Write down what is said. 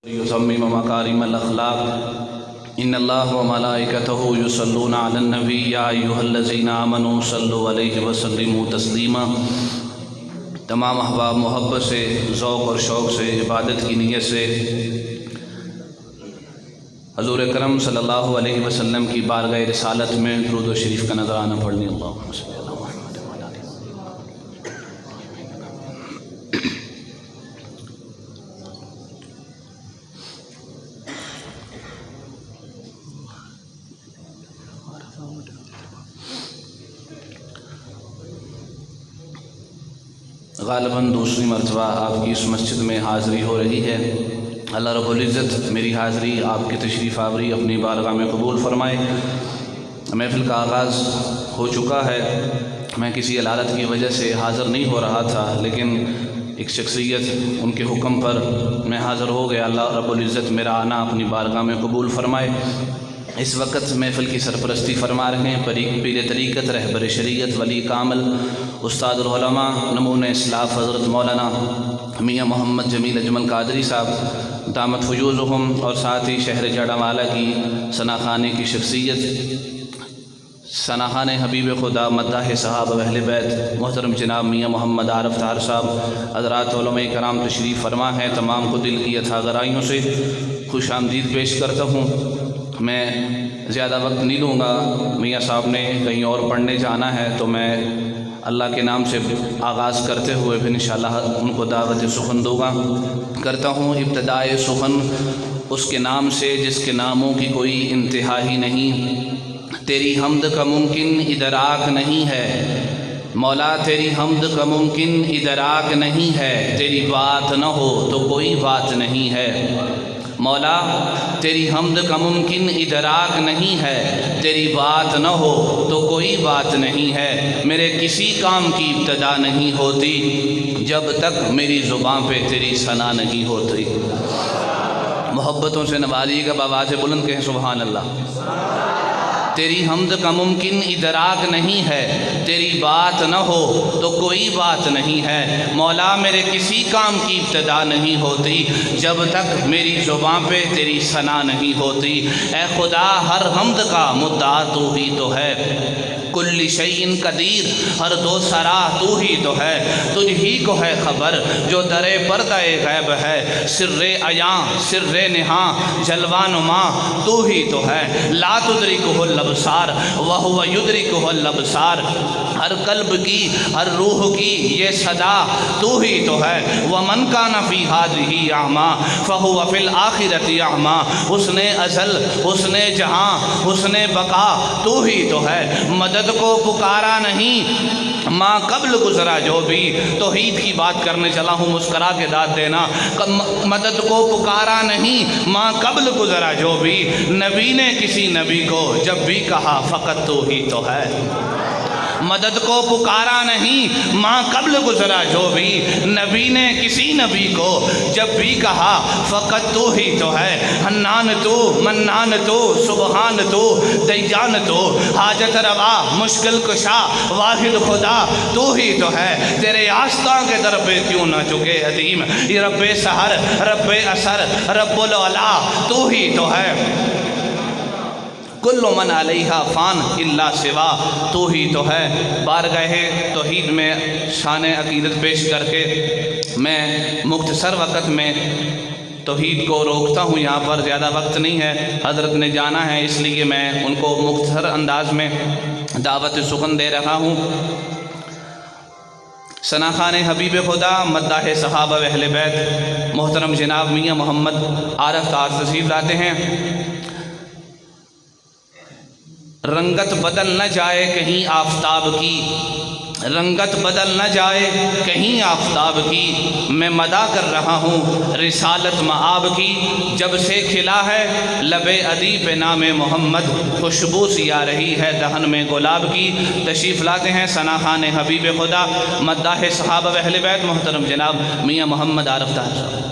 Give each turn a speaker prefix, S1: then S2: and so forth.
S1: یتمم مکارم الاخلاق ان اللہ و ملائکتہ یصلون علی النبی یا ایھا الذین آمنوا صلوا علیہ وسلموا تسلیما۔ تمام احباب محبت سے، ذوق اور شوق سے، عبادت کی نیت سے حضور اکرم صلی اللہ علیہ وسلم کی بارگاہ رسالت میں درود و شریف کا نذرانہ پڑھنی۔ اللہم صلی اللہ غالباً دوسری مرتبہ آپ کی اس مسجد میں حاضری ہو رہی ہے۔ اللہ رب العزت میری حاضری، آپ کی تشریف آوری اپنی بارگاہ میں قبول فرمائے۔ محفل کا آغاز ہو چکا ہے، میں کسی علالت کی وجہ سے حاضر نہیں ہو رہا تھا، لیکن ایک شخصیت ان کے حکم پر میں حاضر ہو گیا۔ اللہ رب العزت میرا آنا اپنی بارگاہ میں قبول فرمائے۔ اس وقت محفل کی سرپرستی فرما رہے ہیں پیر طریقت، رہبر شریعت، ولی کامل، استاد العلماء، نمونہ اسلاف حضرت مولانا میاں محمد جمیل اجمل قادری صاحب دامت فیوزہم، اور ساتھ ہی شہر جارنوالا کی ثناخانے کی شخصیت، ثناخان حبیب خدا مداح صاحب اہل بیت محترم جناب میاں محمد عارف طاہر صاحب، حضرات علماء کرام تشریف فرما ہیں۔ تمام کو دل کی اتھا گرائیوں سے خوش آمدید پیش کرتا ہوں۔ میں زیادہ وقت نہیں لوں گا، میاں صاحب نے کہیں اور پڑھنے جانا ہے، تو میں اللہ کے نام سے آغاز کرتے ہوئے پھر انشاءاللہ ان کو دعوت سخن دوں گا۔ کرتا ہوں ابتدائے سخن اس کے نام سے جس کے ناموں کی کوئی انتہا ہی نہیں۔ تیری حمد کا ممکن ادراک نہیں ہے مولا، تیری حمد کا ممکن ادراک نہیں ہے، تیری بات نہ ہو تو کوئی بات نہیں ہے۔ مولا تیری حمد کا ممکن ادراک نہیں ہے، تیری بات نہ ہو تو کوئی بات نہیں ہے۔ میرے کسی کام کی ابتدا نہیں ہوتی جب تک میری زبان پہ تیری ثنا نہیں ہوتی۔ محبتوں سے نوازیے گا، بآواز بلند کہیں سبحان اللہ۔ تیری حمد کا ممکن ادراک نہیں ہے، تیری بات نہ ہو تو کوئی بات نہیں ہے۔ مولا میرے کسی کام کی ابتدا نہیں ہوتی جب تک میری زبان پہ تیری ثنا نہیں ہوتی۔ اے خدا ہر حمد کا مدعا تو ہی تو ہے، کل شیء قدیر، ہر دو سرا تو ہی تو ہے۔ تجھ ہی کو ہے خبر جو در پردہ غیب ہے، سر عیاں سر نہاں جلوہ نما تو ہی تو ہے۔ لا تدرکہ الابصار وہو یدرکہ الابصار، ہر قلب کی ہر روح کی یہ صدا تو ہی تو ہے۔ ومن کان فی ہذہ اعمیٰ فہو فی الآخرۃ اعمیٰ، حسن ازل حسن جہاں حسن بقا تو ہی تو ہے۔ مدد کو پکارا نہیں ماں قبل گزرا جو بھی، توحید کی بات کرنے چلا ہوں، مسکرا کے داد دینا۔ مدد کو پکارا نہیں ماں قبل گزرا جو بھی، نبی نے کسی نبی کو جب بھی کہا فقط تو ہی تو ہے۔ مدد کو پکارا نہیں ماں قبل گزرا جو بھی، نبی نے کسی نبی کو جب بھی کہا فقط تو ہی تو ہے۔ حنان تو منان تو سبحان تو دیان تو، حاجت روا مشکل کشا واحد خدا تو ہی تو ہے۔ تیرے آستاں کے در پہ کیوں نہ جھکے عظیم، یہ رب سحر رب اثر رب العلا تو ہی تو ہے۔ کل من علیہا فان الا سوا تو ہی تو ہے۔ بارگاہ توحید میں شان عقیدت پیش کر کے میں مختصر وقت میں توحید کو روکتا ہوں، یہاں پر زیادہ وقت نہیں ہے، حضرت نے جانا ہے، اس لیے میں ان کو مختصر انداز میں دعوت سخن دے رہا ہوں۔ ثناخان حبیب خدا مداح صحابہ اہل بیت محترم جناب میاں محمد عارف طاہر تشریف لاتے ہیں۔ رنگت بدل نہ جائے کہیں آفتاب کی، رنگت بدل نہ جائے کہیں آفتاب کی، میں مدح کر رہا ہوں رسالت مآب کی، جب سے کھلا ہے لب عدی پہ نام محمد، خوشبو سی آ رہی ہے دہن میں گلاب کی۔ تشریف لاتے ہیں ثناخان حبیب خدا مداح صحابہ اہل بیت محترم جناب میاں محمد عارف طاہر صاحب۔